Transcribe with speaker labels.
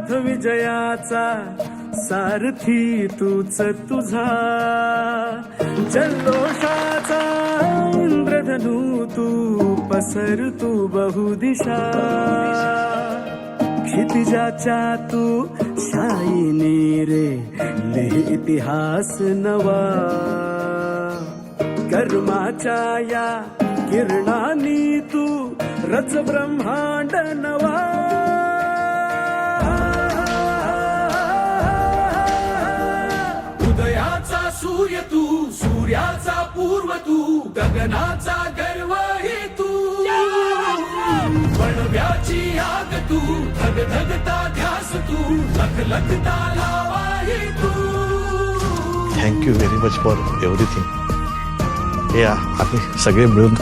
Speaker 1: पथ विजयाचा सारथी तूच तुझा, जल्लोषाचा इंद्रधनू तू पसर तू बहुदिशा, क्षितिजाच्या तू शाईनी रे लिहि इतिहास नवा, कर्माच्या या किरणानी तू रच ब्रह्मांड नवा,
Speaker 2: उदयाचा सूर्य तू, सूर्याचा पूर्व तू, गगनाचा गर्व हे तू, वणव्याची आग तू, धगधगता ध्यास तू, लखलखता लावा हे तू.
Speaker 3: Thank you very much for everything. हे आम्ही सगळे मिळून